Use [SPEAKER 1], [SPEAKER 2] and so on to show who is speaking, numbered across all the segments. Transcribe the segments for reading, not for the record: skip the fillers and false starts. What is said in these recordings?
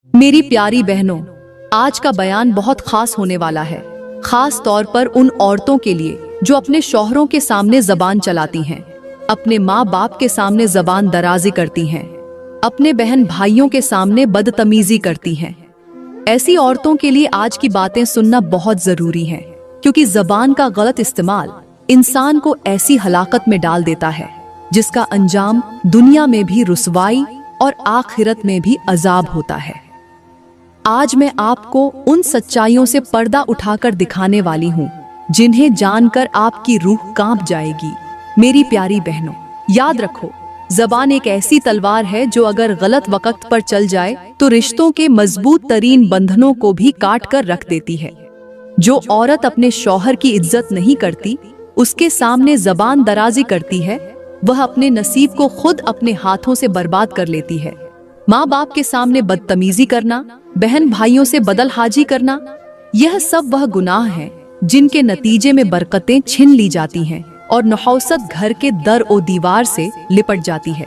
[SPEAKER 1] मेरी प्यारी बहनों, आज का बयान बहुत खास होने वाला है, खास तौर पर उन औरतों के लिए जो अपने शौहरों के सामने जबान चलाती हैं, अपने माँ बाप के सामने जबान दराजी करती हैं, अपने बहन भाइयों के सामने बदतमीजी करती हैं। ऐसी औरतों के लिए आज की बातें सुनना बहुत जरूरी है, क्योंकि जबान का गलत इस्तेमाल इंसान को ऐसी हलाकत में डाल देता है जिसका अंजाम दुनिया में भी रुसवाई और आखिरत में भी अजाब होता है। आज मैं आपको उन सच्चाइयों से पर्दा उठाकर दिखाने वाली हूँ जिन्हें जानकर आपकी रूह कांप जाएगी। मेरी प्यारी बहनों, याद रखो, जबान एक ऐसी तलवार है जो अगर गलत वक्त पर चल जाए तो रिश्तों के मजबूत तरीन बंधनों को भी काट कर रख देती है। जो औरत अपने शौहर की इज्जत नहीं करती, उसके सामने जबान दराजी करती है, वह अपने नसीब को खुद अपने हाथों से बर्बाद कर लेती है। माँ बाप के सामने बदतमीजी करना, बहन भाइयों से बदलहाजी करना, यह सब वह गुनाह है जिनके नतीजे में बरकतें छीन ली जाती हैं और नहौसत घर के दर ओ दीवार से लिपट जाती है।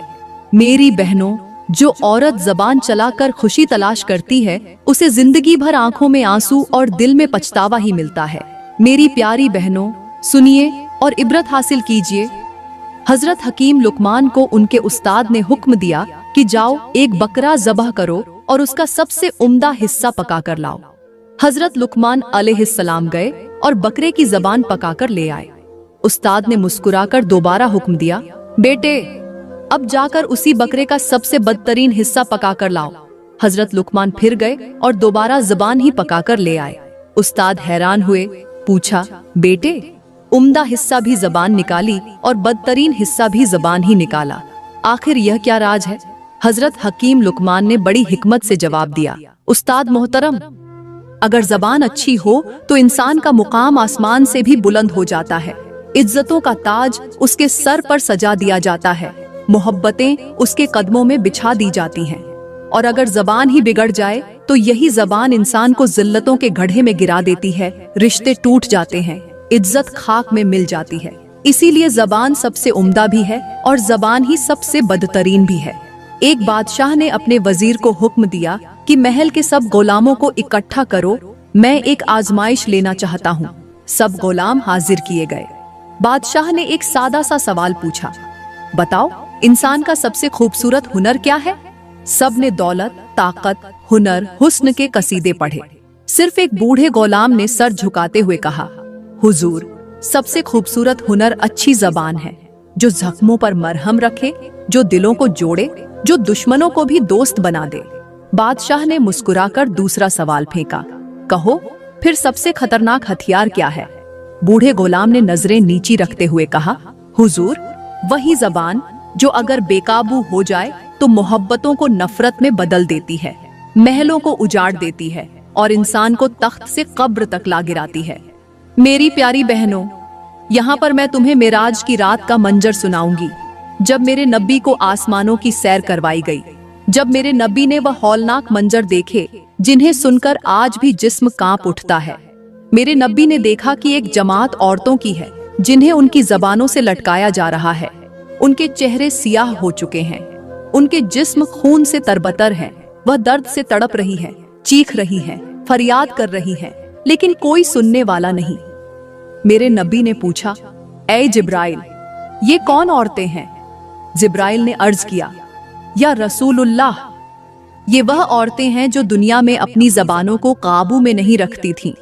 [SPEAKER 1] मेरी बहनों, जो औरत जबान चलाकर खुशी तलाश करती है, उसे जिंदगी भर आंखों में आंसू और दिल में पछतावा ही मिलता है। मेरी प्यारी बहनों, सुनिए और इबरत हासिल कीजिए। हजरत हकीम लुकमान को उनके उस्ताद ने हुक्म दिया कि जाओ एक बकरा ज़बह करो और उसका सबसे उम्दा हिस्सा पका कर लाओ। हजरत लुकमान अलैहिस्सलाम गए और बकरे की जबान पकाकर ले आए। उस्ताद ने मुस्कुराकर दोबारा हुक्म दिया, बेटे अब जाकर उसी बकरे का सबसे बदतरीन हिस्सा पकाकर लाओ। हजरत लुकमान फिर गए और दोबारा जबान ही पकाकर ले आए। उस्ताद हैरान हुए, पूछा, बेटे उम्दा हिस्सा भी जबान निकाली और बदतरीन हिस्सा भी जबान ही निकाला, आखिर यह क्या राज है? हजरत हकीम लुकमान ने बड़ी हिकमत से जवाब दिया, उस्ताद मोहतरम, अगर जबान अच्छी हो तो इंसान का मुकाम आसमान से भी बुलंद हो जाता है, इज्जतों का ताज उसके सर पर सजा दिया जाता है, मोहब्बतें उसके कदमों में बिछा दी जाती हैं। और अगर जबान ही बिगड़ जाए तो यही जबान इंसान को जिल्लतों के गड्ढे में गिरा देती है, रिश्ते टूट जाते हैं, इज्जत खाक में मिल जाती है। इसीलिए जबान सबसे उम्दा भी है और जबान ही सबसे बदतरीन भी है। एक बादशाह ने अपने वजीर को हुक्म दिया कि महल के सब गुलामों को इकट्ठा करो, मैं एक आजमाइश लेना चाहता हूँ। सब गुलाम हाजिर किए गए। बादशाह ने एक सादा सा सवाल पूछा, बताओ इंसान का सबसे खूबसूरत हुनर क्या है? सब ने दौलत, ताकत, हुनर, हुस्न के कसीदे पढ़े। सिर्फ एक बूढ़े गुलाम ने सर झुकाते हुए कहा, हुजूर, सबसे खूबसूरत हुनर अच्छी जबान है, जो जख्मों पर मरहम रखे, जो दिलों को जोड़े, जो दुश्मनों को भी दोस्त बना दे। बादशाह ने मुस्कुराकर दूसरा सवाल फेंका, कहो फिर सबसे खतरनाक हथियार क्या है? बूढ़े गुलाम ने नजरें नीची रखते हुए कहा, हुजूर, वही जबान जो अगर बेकाबू हो जाए तो मोहब्बतों को नफरत में बदल देती है, महलों को उजाड़ देती है और इंसान को तख्त से कब्र तक ला गिराती है। मेरी प्यारी बहनों, यहाँ पर मैं तुम्हें मेराज की रात का मंजर सुनाऊंगी, जब मेरे नबी को आसमानों की सैर करवाई गई, जब मेरे नबी ने वह हौलनाक मंजर देखे जिन्हें सुनकर आज भी जिस्म कांप उठता है। मेरे नबी ने देखा कि एक जमात औरतों की है जिन्हें उनकी जबानों से लटकाया जा रहा है। उनके चेहरे सियाह हो चुके हैं, उनके जिस्म खून से तरबतर हैं, वह दर्द से तड़प रही है, चीख रही है, फरियाद कर रही है, लेकिन कोई सुनने वाला नहीं। मेरे नबी ने पूछा, ऐ जिब्राइल, ये कौन औरतें हैं? जिब्राइल ने अर्ज किया, या रसूलुल्लाह, ये वह औरतें हैं जो दुनिया में अपनी जबानों को काबू में नहीं रखती थीं,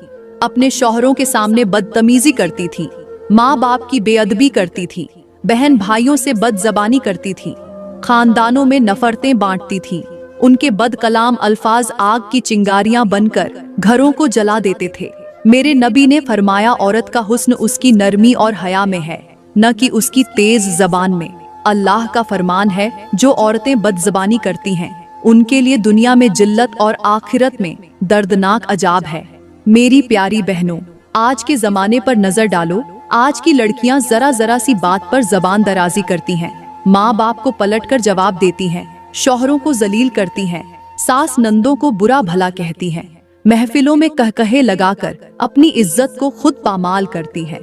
[SPEAKER 1] अपने शौहरों के सामने बदतमीजी करती थीं, माँ बाप की बेअदबी करती थीं, बहन भाइयों से बदजबानी करती थीं, खानदानों में नफरतें बांटती थीं। उनके बद कलाम अल्फाज आग की चिंगारियां बनकर घरों को जला देते थे। मेरे नबी ने फरमाया, औरत का हुस्न उसकी नरमी और हया में है, न कि उसकी तेज जबान में। अल्लाह का फरमान है, जो औरतें बदजबानी करती हैं उनके लिए दुनिया में जिल्लत और आखिरत में दर्दनाक अजाब है। मेरी प्यारी बहनों, आज के जमाने पर नजर डालो। आज की लड़कियां जरा जरा सी बात पर जबान दराजी करती हैं, माँ बाप को पलटकर जवाब देती हैं, शौहरों को जलील करती हैं, सास नंदों को बुरा भला कहती हैं, महफिलों में कहकहे लगाकर अपनी इज्जत को खुद पामाल करती है।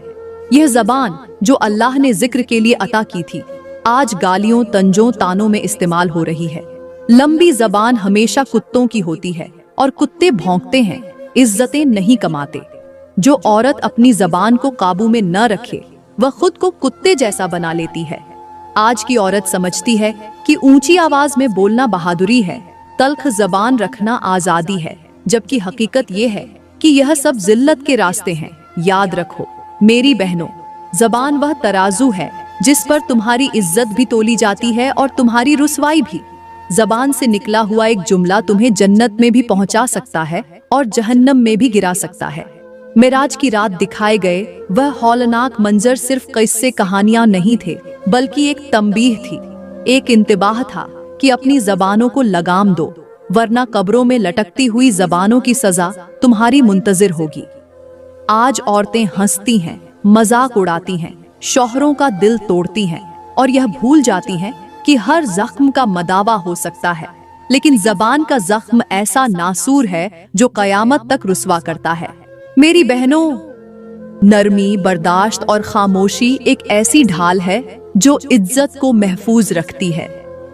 [SPEAKER 1] यह जबान जो अल्लाह ने जिक्र के लिए अता की थी, आज गालियों, तंजों, तानों में इस्तेमाल हो रही है। लंबी जबान हमेशा कुत्तों की होती है और कुत्ते भौंकते हैं, इज्जतें नहीं कमाते। जो औरत अपनी जबान को काबू में न रखे वह खुद को कुत्ते जैसा बना लेती है। आज की औरत समझती है कि ऊंची आवाज में बोलना बहादुरी है, तल्ख जबान रखना आजादी है, जबकि हकीकत ये है कि यह सब जिल्लत के रास्ते हैं। याद रखो मेरी बहनों, जबान वह तराजू है जिस पर तुम्हारी इज्जत भी तोली जाती है और तुम्हारी रुसवाई भी। जबान से निकला हुआ एक जुमला तुम्हें जन्नत में भी पहुंचा सकता है और जहन्नम में भी गिरा सकता है। मेराज की रात दिखाए गए वह हौलनाक मंजर सिर्फ किस्से कहानियां नहीं थे, बल्कि एक तंबीह थी, एक इंतबाह था कि अपनी जबानों को लगाम दो, वरना कब्रों में लटकती हुई जबानों की सजा तुम्हारी मुंतजिर होगी। आज औरतें हंसती हैं, मजाक उड़ाती हैं, शौहरों का दिल तोड़ती हैं और यह भूल जाती हैं कि हर जख्म का मदावा हो सकता है, लेकिन जबान का जख्म ऐसा नासूर है जो कयामत तक रुसवा करता है। मेरी बहनों, नरमी, बर्दाश्त और खामोशी एक ऐसी ढाल है जो इज्जत को महफूज रखती है।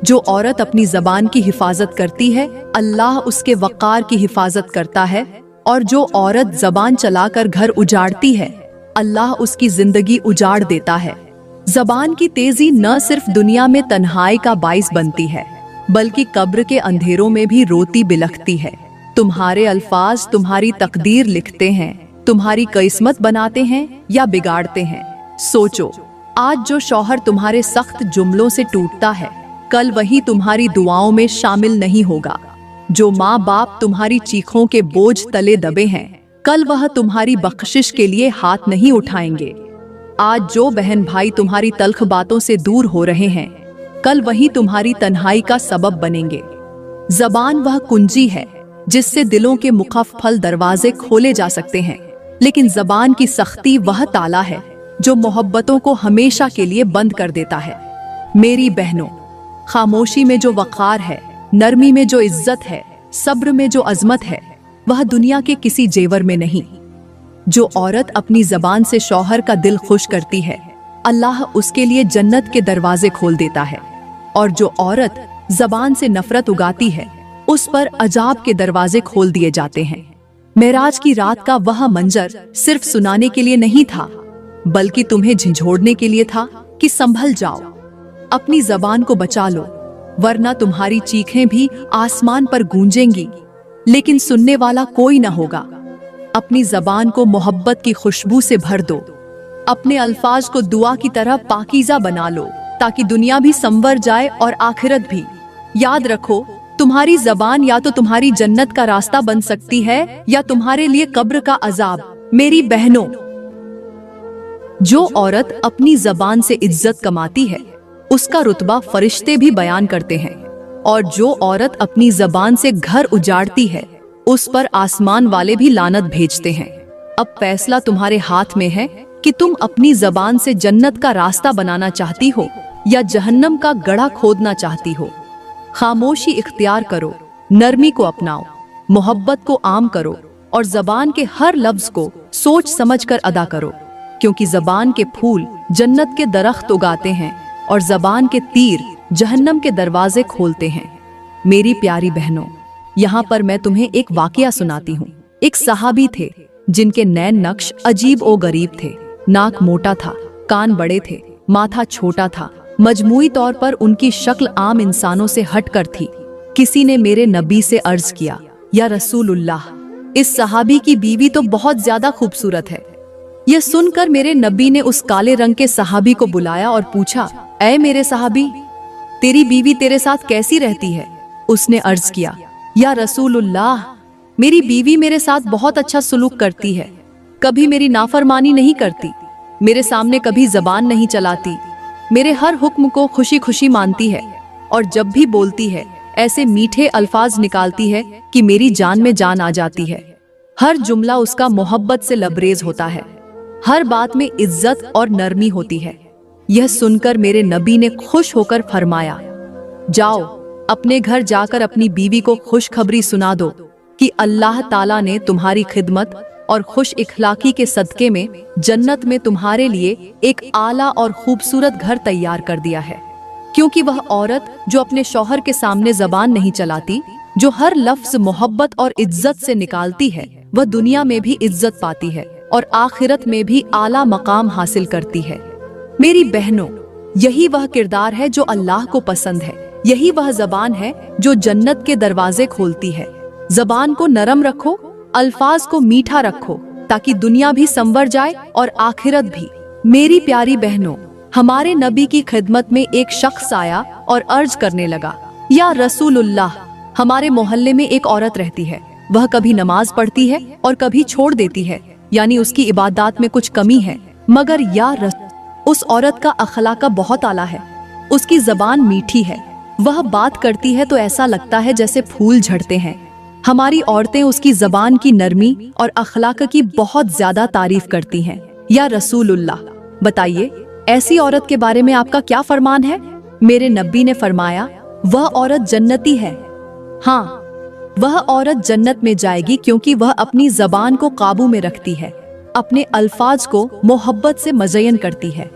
[SPEAKER 1] जो औरत अपनी जबान की हिफाजत करती है, अल्लाह उसके वक़ार की हिफाजत करता है, और जो औरत जबान चलाकर घर उजाड़ती है, अल्लाह उसकी जिंदगी उजाड़ देता है। जबान की तेजी न सिर्फ दुनिया में तन्हाई का बाइस बनती है, बल्कि कब्र के अंधेरों में भी रोती बिलखती है। तुम्हारे अल्फाज तुम्हारी तकदीर लिखते हैं, तुम्हारी किस्मत बनाते हैं या बिगाड़ते हैं। सोचो, आज जो शौहर तुम्हारे सख्त जुमलों से टूटता है, कल वही तुम्हारी दुआओं में शामिल नहीं होगा। जो माँ बाप तुम्हारी चीखों के बोझ तले दबे हैं, कल वह तुम्हारी बख्शिश के लिए हाथ नहीं उठाएंगे। आज जो बहन भाई तुम्हारी तल्ख बातों से दूर हो रहे हैं, कल वही तुम्हारी तन्हाई का सबब बनेंगे। जबान वह कुंजी है जिससे दिलों के मुखफ़ल दरवाजे खोले जा सकते हैं, लेकिन जबान की सख्ती वह ताला है जो मोहब्बतों को हमेशा के लिए बंद कर देता है। मेरी बहनों, खामोशी में जो वक़ार है, नरमी में जो इज्जत है, सब्र में जो अजमत है, वह दुनिया के किसी जेवर में नहीं। जो औरत अपनी जबान से शौहर का दिल खुश करती है, अल्लाह उसके लिए जन्नत के दरवाजे खोल देता है, और जो औरत जबान से नफरत उगाती है, उस पर अजाब के दरवाजे खोल दिए जाते हैं। मेराज की रात का वह मंजर सिर्फ सुनाने के लिए नहीं था, बल्कि तुम्हें झिझोड़ने के लिए था कि संभल जाओ, अपनी जबान को बचा लो, वरना तुम्हारी चीखें भी आसमान पर गूंजेंगी, लेकिन सुनने वाला कोई न होगा। अपनी जबान को मोहब्बत की खुशबू से भर दो, अपने अल्फाज को दुआ की तरह पाकीज़ा बना लो, ताकि दुनिया भी संवर जाए और आखिरत भी। याद रखो, तुम्हारी जबान या तो तुम्हारी जन्नत का रास्ता बन सकती है या तुम्हारे लिए कब्र का अजाब। मेरी बहनों, जो औरत अपनी जबान से इज्जत कमाती है, उसका रुतबा फरिश्ते भी बयान करते हैं, और जो औरत अपनी जबान से घर उजाड़ती है, उस पर आसमान वाले भी लानत भेजते हैं। अब फैसला तुम्हारे हाथ में है कि तुम अपनी जबान से जन्नत का रास्ता बनाना चाहती हो या जहन्नम का गड्ढा खोदना चाहती हो। खामोशी इख्तियार करो, नरमी को अपनाओ, मोहब्बत को आम करो, और जबान के हर लफ्ज को सोच समझकर अदा करो, क्योंकि जबान के फूल जन्नत के दरख्त उगाते हैं और जबान के तीर जहन्नम के दरवाजे खोलते हैं। मेरी प्यारी बहनों, यहाँ पर मैं तुम्हें एक वाकया सुनाती हूँ। एक सहाबी थे जिनके नैन नक्श अजीब ओ गरीब थे। नाक मोटा था, कान बड़े थे, माथा छोटा था। मजमूई तौर पर उनकी शक्ल आम इंसानों से हटकर थी। किसी ने मेरे नबी से अर्ज किया, या रसूलुल्लाह, इस सहाबी की बीवी तो बहुत ज्यादा खूबसूरत है। यह सुनकर मेरे नबी ने उस काले रंग के सहाबी को बुलाया और पूछा, ऐ मेरे सहाबी, तेरी बीवी तेरे साथ कैसी रहती है? उसने अर्ज किया, या रसूलुल्लाह, मेरी बीवी मेरे साथ बहुत अच्छा सुलूक करती है, कभी मेरी नाफरमानी नहीं करती, मेरे सामने कभी जबान नहीं चलाती, मेरे हर हुक्म को खुशी खुशी मानती है, और जब भी बोलती है ऐसे मीठे अल्फाज निकालती है कि मेरी जान में जान आ जाती है। हर जुमला उसका मोहब्बत से लबरेज होता है, हर बात में इज्जत और नरमी होती है। यह सुनकर मेरे नबी ने खुश होकर फरमाया, जाओ अपने घर जाकर अपनी बीवी को खुशखबरी सुना दो कि अल्लाह ताला ने तुम्हारी खिदमत और खुश इखलाकी के सदके में जन्नत में तुम्हारे लिए एक आला और खूबसूरत घर तैयार कर दिया है। क्योंकि वह औरत जो अपने शौहर के सामने जबान नहीं चलाती, जो हर लफ्ज मोहब्बत और इज्जत से निकालती है, वह दुनिया में भी इज्जत पाती है और आखिरत में भी आला मकाम हासिल करती है। मेरी बहनों, यही वह किरदार है जो अल्लाह को पसंद है। यही वह जबान है जो जन्नत के दरवाजे खोलती है। जबान को नरम रखो, अल्फाज को मीठा रखो, ताकि दुनिया भी संवर जाए और आखिरत भी। मेरी प्यारी बहनों, हमारे नबी की खिदमत में एक शख्स आया और अर्ज करने लगा, या रसूलुल्लाह, हमारे मोहल्ले में एक औरत रहती है। वह कभी नमाज पढ़ती है और कभी छोड़ देती है, यानी उसकी इबादत में कुछ कमी है। मगर उस औरत का अखलाक बहुत आला है। उसकी जबान मीठी है। वह बात करती है तो ऐसा लगता है जैसे फूल झड़ते हैं। हमारी औरतें उसकी जबान की नरमी और अखलाक की बहुत ज्यादा तारीफ करती हैं। या रसूलुल्लाह, बताइए ऐसी औरत के बारे में आपका क्या फरमान है? मेरे नबी ने फरमाया, वह औरत जन्नती है। हाँ, वह औरत जन्नत में जाएगी क्योंकि वह अपनी जबान को काबू में रखती है, अपने अल्फाज को मोहब्बत से मज़यन करती है।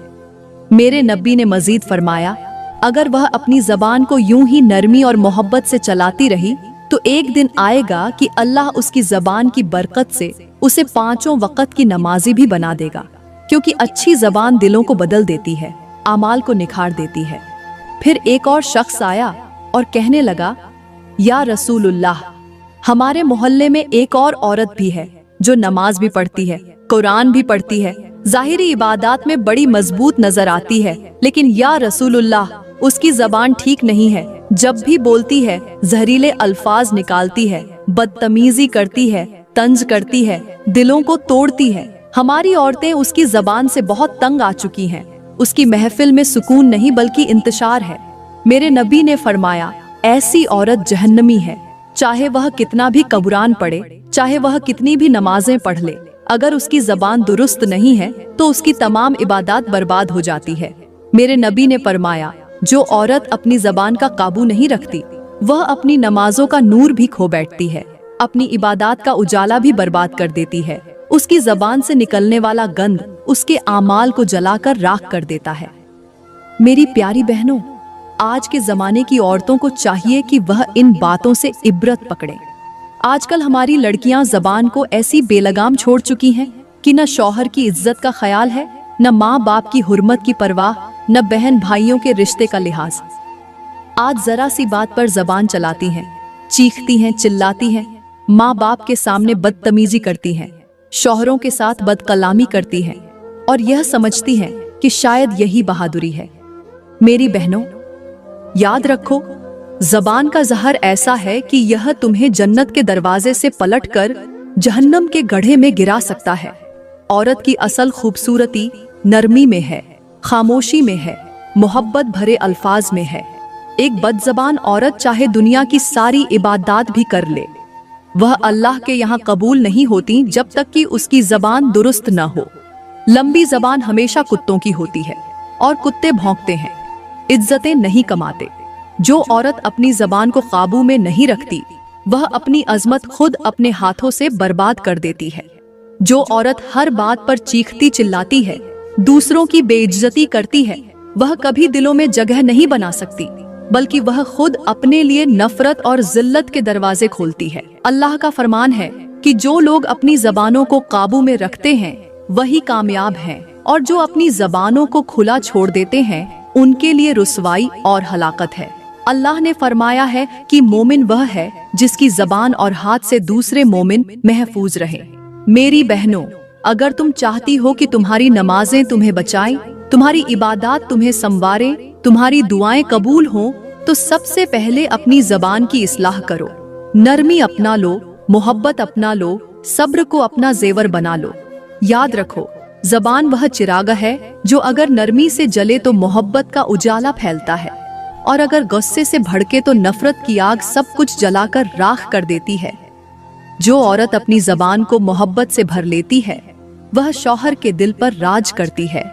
[SPEAKER 1] मेरे नबी ने मजीद फरमाया, अगर वह अपनी जबान को यूं ही नरमी और मोहब्बत से चलाती रही तो एक दिन आएगा कि अल्लाह उसकी जबान की बरकत से उसे 5 वक्त की नमाजी भी बना देगा, क्योंकि अच्छी जबान दिलों को बदल देती है, आमाल को निखार देती है। फिर एक और शख्स आया और कहने लगा, या रसूलुल्लाह, हमारे मोहल्ले में एक और औरत भी है जो नमाज भी पढ़ती है, कुरान भी पढ़ती है, जाहिरी इबादत में बड़ी मजबूत नजर आती है, लेकिन या रसूलुल्लाह, उसकी जबान ठीक नहीं है। जब भी बोलती है जहरीले अल्फाज निकालती है, बदतमीजी करती है, तंज करती है, दिलों को तोड़ती है। हमारी औरतें उसकी जबान से बहुत तंग आ चुकी हैं। उसकी महफिल में सुकून नहीं बल्कि इंतशार है। मेरे नबी ने फरमाया, ऐसी औरत जहन्नमी है। चाहे वह कितना भी कुरान पढ़े, चाहे वह कितनी भी नमाजें पढ़ ले, अगर उसकी जबान दुरुस्त नहीं है तो उसकी तमाम इबादत बर्बाद हो जाती है। मेरे नबी ने फरमाया, जो औरत अपनी जबान का काबू नहीं रखती, वह अपनी नमाजों का नूर भी खो बैठती है, अपनी इबादत का उजाला भी बर्बाद कर देती है। उसकी जबान से निकलने वाला गंध उसके आमाल को जलाकर राख कर देता है। मेरी प्यारी बहनों, आज के जमाने की औरतों को चाहिए कि वह इन बातों से इबरत पकड़ें। आजकल हमारी लड़कियां जबान को ऐसी बेलगाम छोड़ चुकी हैं कि न शौहर की इज्जत का ख्याल है, न माँ बाप की हुर्मत की परवाह, न बहन भाइयों के रिश्ते का लिहाज। आज जरा सी बात पर जबान चलाती हैं, चीखती हैं, चिल्लाती हैं, माँ बाप के सामने बदतमीजी करती हैं, शौहरों के साथ बदकलामी करती हैं और यह समझती हैं कि शायद यही बहादुरी है। मेरी बहनों, याद रखो, जबान का जहर ऐसा है कि यह तुम्हें जन्नत के दरवाजे से पलटकर जहन्नम के गड्ढे में गिरा सकता है। औरत की असल खूबसूरती नरमी में है, खामोशी में है, मोहब्बत भरे अल्फाज में है। एक बदजबान औरत चाहे दुनिया की सारी इबादत भी कर ले, वह अल्लाह के यहाँ कबूल नहीं होती जब तक कि उसकी जबान दुरुस्त न हो। लंबी जबान हमेशा कुत्तों की होती है और कुत्ते भौंकते हैं, इज्जतें नहीं कमाते। जो औरत अपनी जबान को काबू में नहीं रखती, वह अपनी अजमत खुद अपने हाथों से बर्बाद कर देती है। जो औरत हर बात पर चीखती चिल्लाती है, दूसरों की बेइज्जती करती है, वह कभी दिलों में जगह नहीं बना सकती, बल्कि वह खुद अपने लिए नफरत और जिल्लत के दरवाजे खोलती है। अल्लाह का फरमान है कि जो लोग अपनी जबानों को काबू में रखते हैं वही कामयाब हैं, और जो अपनी जबानों को खुला छोड़ देते हैं उनके लिए रुसवाई और हलाकत है। अल्लाह ने फरमाया है कि मोमिन वह है जिसकी जबान और हाथ से दूसरे मोमिन महफूज रहे। मेरी बहनों, अगर तुम चाहती हो कि तुम्हारी नमाजें तुम्हें बचाएं, तुम्हारी इबादत तुम्हें संवारें, तुम्हारी दुआएं कबूल हों, तो सबसे पहले अपनी जबान की इस्लाह करो। नरमी अपना लो, मोहब्बत अपना लो, सब्र को अपना जेवर बना लो। याद रखो, जबान वह चिराग है जो अगर नरमी से जले तो मोहब्बत का उजाला फैलता है, और अगर गुस्से से भड़के तो नफरत की आग सब कुछ जलाकर राख कर देती है। जो औरत अपनी जबान को मोहब्बत से भर लेती है, वह शौहर के दिल पर राज करती है,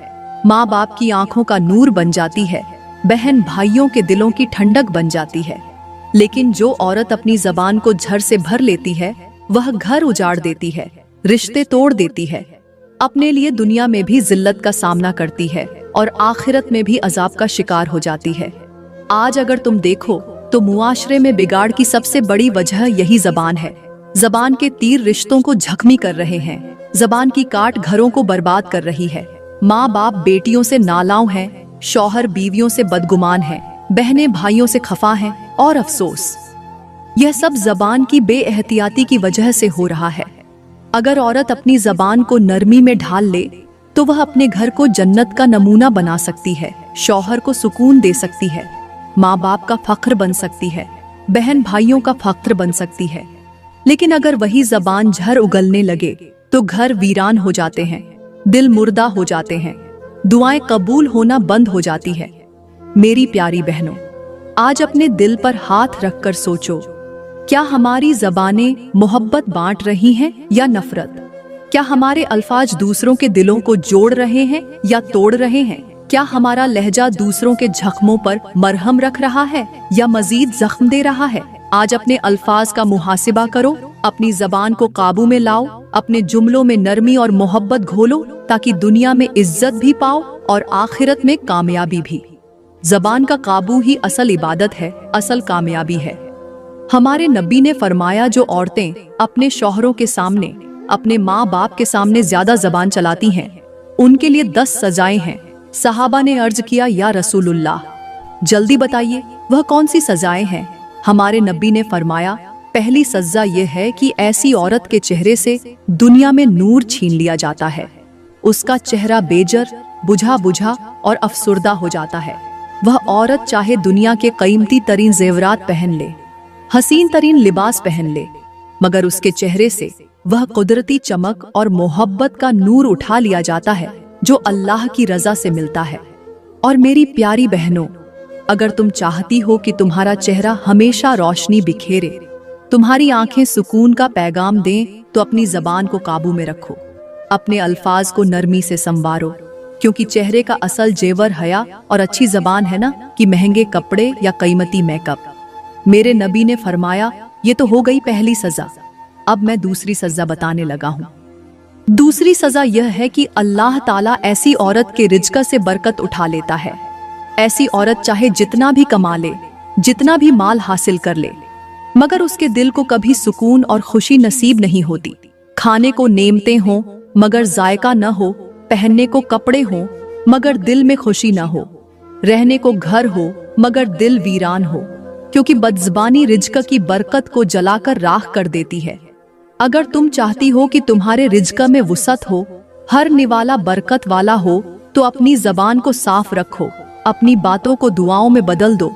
[SPEAKER 1] माँ बाप की आंखों का नूर बन जाती है, बहन भाइयों के दिलों की ठंडक बन जाती है। लेकिन जो औरत अपनी जबान को झर से भर लेती है, वह घर उजाड़ देती है, रिश्ते तोड़ देती है, अपने लिए दुनिया में भी जिल्लत का सामना करती है और आखिरत में भी अजाब का शिकार हो जाती है। आज अगर तुम देखो तो मुआशरे में बिगाड़ की सबसे बड़ी वजह यही ज़बान है। ज़बान के तीर रिश्तों को जख्मी कर रहे हैं। ज़बान की काट घरों को बर्बाद कर रही है। माँ बाप बेटियों से नालाव हैं, शौहर बीवियों से बदगुमान हैं, बहनें भाइयों से खफा हैं और अफसोस यह सब ज़बान की बेएहतियाती की वजह से हो रहा है। अगर औरत अपनी ज़बान को नरमी में ढाल ले तो वह अपने घर को जन्नत का नमूना बना सकती है, शौहर को सुकून दे सकती है, माँ बाप का फख्र बन सकती है, बहन भाइयों का फख्र बन सकती है। लेकिन अगर वही ज़बान झर उगलने लगे तो घर वीरान हो जाते हैं, दिल मुर्दा हो जाते हैं, दुआएं कबूल होना बंद हो जाती है। मेरी प्यारी बहनों, आज अपने दिल पर हाथ रखकर सोचो, क्या हमारी ज़बानें मोहब्बत बांट रही हैं या नफरत? क्या हमारे अल्फाज दूसरों के दिलों को जोड़ रहे हैं या तोड़ रहे हैं? क्या हमारा लहजा दूसरों के जख्मों पर मरहम रख रहा है या मजीद जख्म दे रहा है? आज अपने अल्फाज का मुहासिबा करो, अपनी ज़बान को काबू में लाओ, अपने जुमलों में नरमी और मोहब्बत घोलो ताकि दुनिया में इज्जत भी पाओ और आखिरत में कामयाबी भी। ज़बान का काबू ही असल इबादत है, असल कामयाबी है। हमारे नबी ने फरमाया, जो औरतें अपने शौहरों के सामने, अपने माँ बाप के सामने ज्यादा ज़बान चलाती हैं, उनके लिए 10 सजाएं हैं। सहाबा ने अर्ज किया, या रसूलुल्लाह, जल्दी बताइए वह कौन सी सजाएं हैं? हमारे नबी ने फरमाया, पहली सजा यह है कि ऐसी औरत के चेहरे से दुनिया में नूर छीन लिया जाता है। उसका चेहरा बेजर, बुझा बुझा और अफसुर्दा हो जाता है। वह औरत चाहे दुनिया के कीमती तरीन जेवरात पहन ले, हसीन तरीन लिबास पहन ले, मगर उसके चेहरे से वह कुदरती चमक और मोहब्बत का नूर उठा लिया जाता है जो अल्लाह की रजा से मिलता है। और मेरी प्यारी बहनों, अगर तुम चाहती हो कि तुम्हारा चेहरा हमेशा रोशनी बिखेरे, तुम्हारी आंखें सुकून का पैगाम दें, तो अपनी ज़बान को काबू में रखो, अपने अल्फाज को नरमी से संवारो, क्योंकि चेहरे का असल जेवर हया और अच्छी ज़बान है ना कि महंगे कपड़े या कीमती मेकअप। मेरे नबी ने फरमाया, ये तो हो गई पहली सजा, अब मैं दूसरी सजा बताने लगा हूँ। दूसरी सजा यह है कि अल्लाह ताला ऐसी औरत के रिज़्क़ से बरकत उठा लेता है। ऐसी औरत चाहे जितना भी कमा ले, जितना भी माल हासिल कर ले, मगर उसके दिल को कभी सुकून और खुशी नसीब नहीं होती। खाने को नेमतें हों मगर जायका न हो, पहनने को कपड़े हों मगर दिल में खुशी न हो, रहने को घर हो मगर दिल वीरान हो, क्योंकि बदज़बानी रिज़्क़ की बरकत को जलाकर राख कर देती है। अगर तुम चाहती हो कि तुम्हारे रिज़्क़ में वुसअत हो, हर निवाला बरकत वाला हो, तो अपनी ज़बान को साफ रखो, अपनी बातों को दुआओं में बदल दो।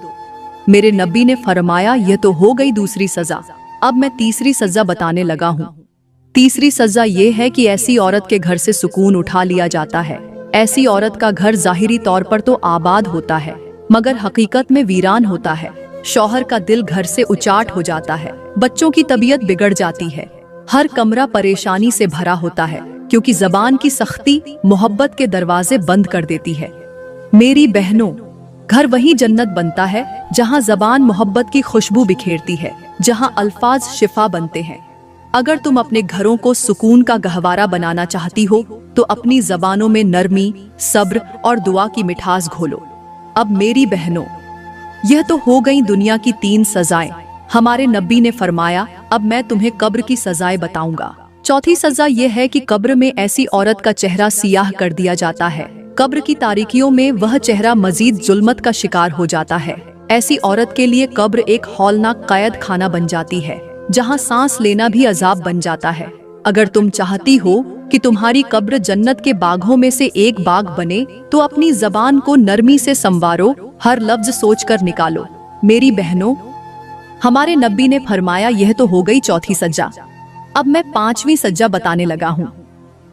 [SPEAKER 1] मेरे नबी ने फरमाया, यह तो हो गई दूसरी सजा, अब मैं तीसरी सजा बताने लगा हूँ। तीसरी सजा ये है कि ऐसी औरत के घर से सुकून उठा लिया जाता है। ऐसी औरत का घर ज़ाहिरी तौर पर तो आबाद होता है मगर हकीकत में वीरान होता है। शौहर का दिल घर से उचाट हो जाता है, बच्चों की तबीयत बिगड़ जाती है, हर कमरा परेशानी से भरा होता है, क्योंकि ज़बान की सख्ती मोहब्बत के दरवाजे बंद कर देती है। मेरी बहनों, घर वही जन्नत बनता है जहाँ ज़बान मोहब्बत की खुशबू बिखेरती है, जहाँ अल्फाज शिफा बनते हैं। अगर तुम अपने घरों को सुकून का गहवारा बनाना चाहती हो तो अपनी ज़बानों में नरमी, सब्र और दुआ की मिठास घोलो। अब मेरी बहनों, यह तो हो गई दुनिया की 3 सजाएं। हमारे नबी ने फरमाया, अब मैं तुम्हें कब्र की सजाएं बताऊंगा। चौथी सजा यह है कि कब्र में ऐसी औरत का चेहरा सियाह कर दिया जाता है। कब्र की तारीकियों में वह चेहरा मजीद जुल्मत का शिकार हो जाता है। ऐसी औरत के लिए कब्र एक हौलनाक कैद खाना बन जाती है, जहां सांस लेना भी अजाब बन जाता है। अगर तुम चाहती हो कि तुम्हारी कब्र जन्नत के बागों में से एक बाग बने, तो अपनी ज़बान को नरमी से संवारो, हर लफ्ज सोचकर निकालो। मेरी बहनों, हमारे नबी ने फरमाया, यह तो हो गई चौथी सज्जा, अब मैं 5वीं सज्जा बताने लगा हूँ।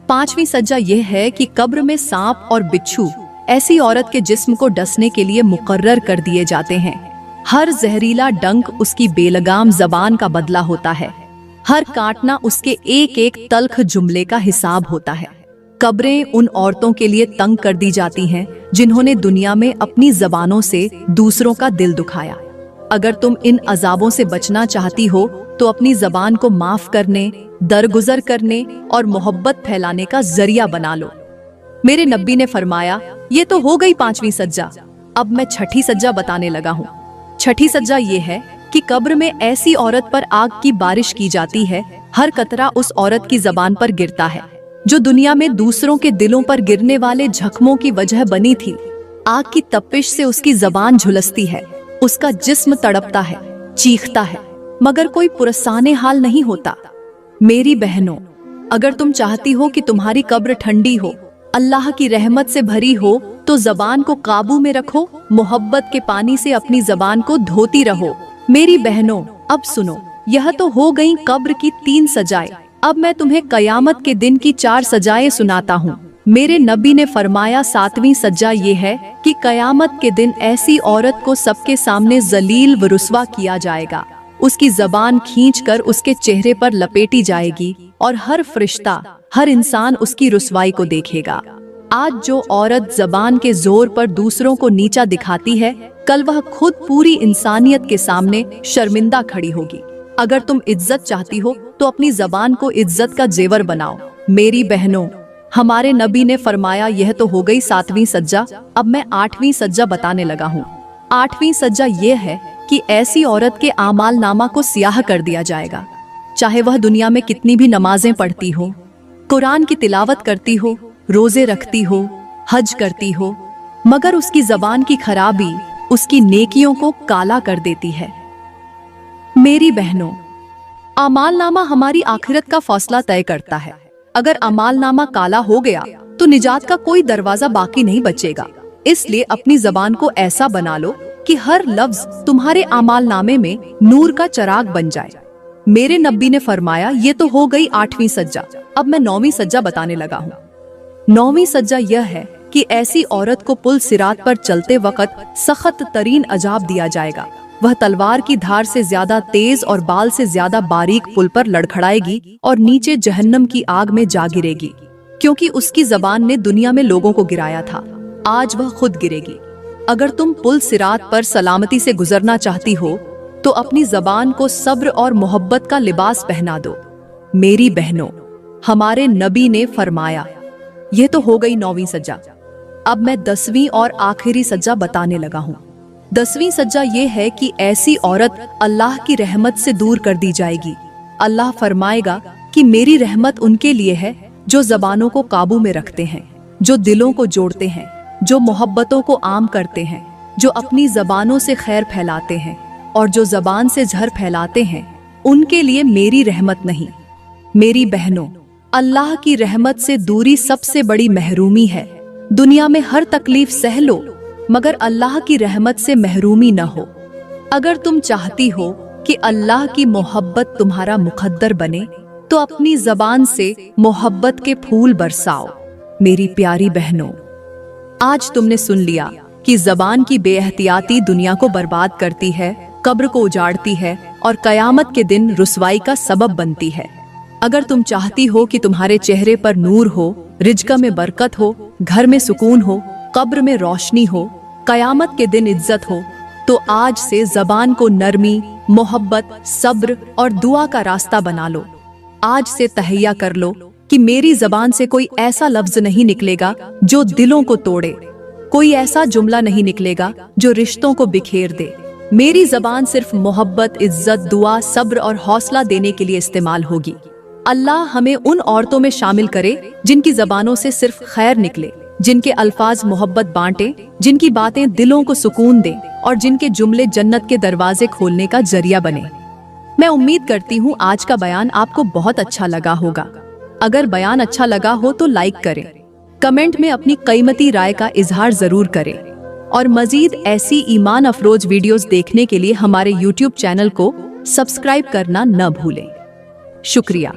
[SPEAKER 1] 5वीं सज्जा यह है कि कब्र में सांप और बिच्छू ऐसी औरत के जिस्म को डसने के लिए मुकर्रर कर दिए जाते हैं। हर जहरीला डंक उसकी बेलगाम ज़बान का बदला होता है, हर काटना उसके एक एक तल्ख जुमले का हिसाब होता है। कब्रें उन औरतों के लिए तंग कर दी जाती हैं जिन्होंने दुनिया में अपनी ज़बानों से दूसरों का दिल दुखाया। अगर तुम इन अजाबों से बचना चाहती हो तो अपनी ज़बान को माफ करने, दरगुजर करने और मोहब्बत फैलाने का जरिया बना लो। मेरे नबी ने फरमाया, ये तो हो गई 5वीं सज्जा, अब मैं छठी सज्जा बताने लगा हूँ। छठी सज्जा ये है कि कब्र में ऐसी औरत पर आग की बारिश की जाती है, हर कतरा उस औरत की जबान पर गिरता है, जो दुनिया में दूसरों के दिलों पर गिरने वाले जख्मों की वजह बनी थी। आग की तपिश से उसकी जबान झुलसती है, उसका जिस्म तड़पता है, चीखता है, मगर कोई पुरसाने हाल नहीं होता। मेरी बहनों, अगर तुम चाहती हो कि तुम्हारी कब्र ठंडी हो, अल्लाह की रहमत से भरी हो, तो जबान को काबू में रखो, मोहब्बत के पानी से अपनी जबान को धोती रहो। मेरी बहनों, अब सुनो, यह तो हो गई कब्र की 3 सजाएं। अब मैं तुम्हें कयामत के दिन की 4 सजाएं सुनाता हूँ। मेरे नबी ने फरमाया 7वीं सज्जा ये है कि कयामत के दिन ऐसी औरत को सबके सामने जलील व रुस्वा किया जाएगा, उसकी जबान खींचकर उसके चेहरे पर लपेटी जाएगी और हर फरिश्ता, हर इंसान उसकी रुस्वाई को देखेगा। आज जो औरत जबान के जोर पर दूसरों को नीचा दिखाती है, कल वह खुद पूरी इंसानियत के सामने शर्मिंदा खड़ी होगी। अगर तुम इज्जत चाहती हो तो अपनी जबान को इज्जत का जेवर बनाओ। मेरी बहनों, हमारे नबी ने फरमाया यह तो हो गई 7वीं सज्जा। अब मैं 8वीं सज्जा बताने लगा हूँ। 8वीं सज्जा ये है कि ऐसी औरत के आमाल नामा को सियाह कर दिया जाएगा, चाहे वह दुनिया में कितनी भी नमाजें पढ़ती हो, कुरान की तिलावत करती हो, रोजे रखती हो, हज करती हो, मगर उसकी जबान की खराबी उसकी नेकियों को काला कर देती है। मेरी बहनों, आमाल नामा हमारी आखिरत का फैसला तय करता है। अगर अमाल नामा काला हो गया तो निजात का कोई दरवाजा बाकी नहीं बचेगा। इसलिए अपनी जबान को ऐसा बना लो कि हर लफ्ज तुम्हारे अमाल नामे में नूर का चिराग बन जाए। मेरे नबी ने फरमाया ये तो हो गई 8वीं सज्जा। अब मैं 9वीं सज्जा बताने लगा हूँ। 9वीं सज्जा यह है कि ऐसी औरत को पुल सिरात पर चलते वक्त सख्त तरीन अजाब दिया जाएगा। वह तलवार की धार से ज्यादा तेज और बाल से ज्यादा बारीक पुल पर लड़खड़ाएगी और नीचे जहन्नम की आग में जा गिरेगी, क्योंकि उसकी जबान ने दुनिया में लोगों को गिराया था। आज वह खुद गिरेगी। अगर तुम पुल सिरात पर सलामती से गुजरना चाहती हो तो अपनी जबान को सब्र और मोहब्बत का लिबास पहना दो। मेरी बहनों, हमारे नबी ने फरमाया यह तो हो गई 9वीं सज्जा। अब मैं 10वीं और आखिरी सज्जा बताने लगा हूँ। 10वीं सज्जा ये है कि ऐसी औरत अल्लाह की रहमत से दूर कर दी जाएगी। अल्लाह फरमाएगा कि मेरी रहमत उनके लिए है जो जबानों को काबू में रखते हैं, जो दिलों को जोड़ते हैं, जो मोहब्बतों को आम करते हैं, जो अपनी जबानों से खैर फैलाते हैं और जो जबान से जहर फैलाते हैं, उनके लिए मेरी रहमत नहीं। मेरी बहनों, अल्लाह की रहमत से दूरी सबसे बड़ी महरूमी है। दुनिया में हर तकलीफ सह लो, मगर अल्लाह की रहमत से महरूमी न हो। अगर तुम चाहती हो कि अल्लाह की मोहब्बत तुम्हारा मुकद्दर बने, तो अपनी जबान से मोहब्बत के फूल बरसाओ। मेरी प्यारी बहनों, आज तुमने सुन लिया कि जबान की बेएहतियाती दुनिया को बर्बाद करती है, कब्र को उजाड़ती है और कयामत के दिन रुसवाई का सबब बनती है। अगर तुम चाहती हो कि तुम्हारे चेहरे पर नूर हो, रिज़्क़ में बरकत हो, घर में सुकून हो, कब्र में रोशनी हो, कयामत के दिन इज्जत हो, तो आज से जबान को नरमी, मोहब्बत, सब्र और दुआ का रास्ता बना लो। आज से तहैया कर लो कि मेरी जबान से कोई ऐसा लफ्ज नहीं निकलेगा जो दिलों को तोड़े, कोई ऐसा जुमला नहीं निकलेगा जो रिश्तों को बिखेर दे। मेरी जबान सिर्फ मोहब्बत, इज्जत, दुआ, सब्र और हौसला देने के लिए इस्तेमाल होगी। अल्लाह हमें उन औरतों में शामिल करे जिनकी जबानों से सिर्फ खैर निकले, जिनके अल्फाज मोहब्बत बांटे, जिनकी बातें दिलों को सुकून दें और जिनके जुमले जन्नत के दरवाजे खोलने का जरिया बने। मैं उम्मीद करती हूँ आज का बयान आपको बहुत अच्छा लगा होगा। अगर बयान अच्छा लगा हो तो लाइक करें, कमेंट में अपनी कीमती राय का इजहार जरूर करें और मजीद ऐसी ईमान अफरोज वीडियोस देखने के लिए हमारे YouTube चैनल को सब्सक्राइब करना न भूलें। शुक्रिया।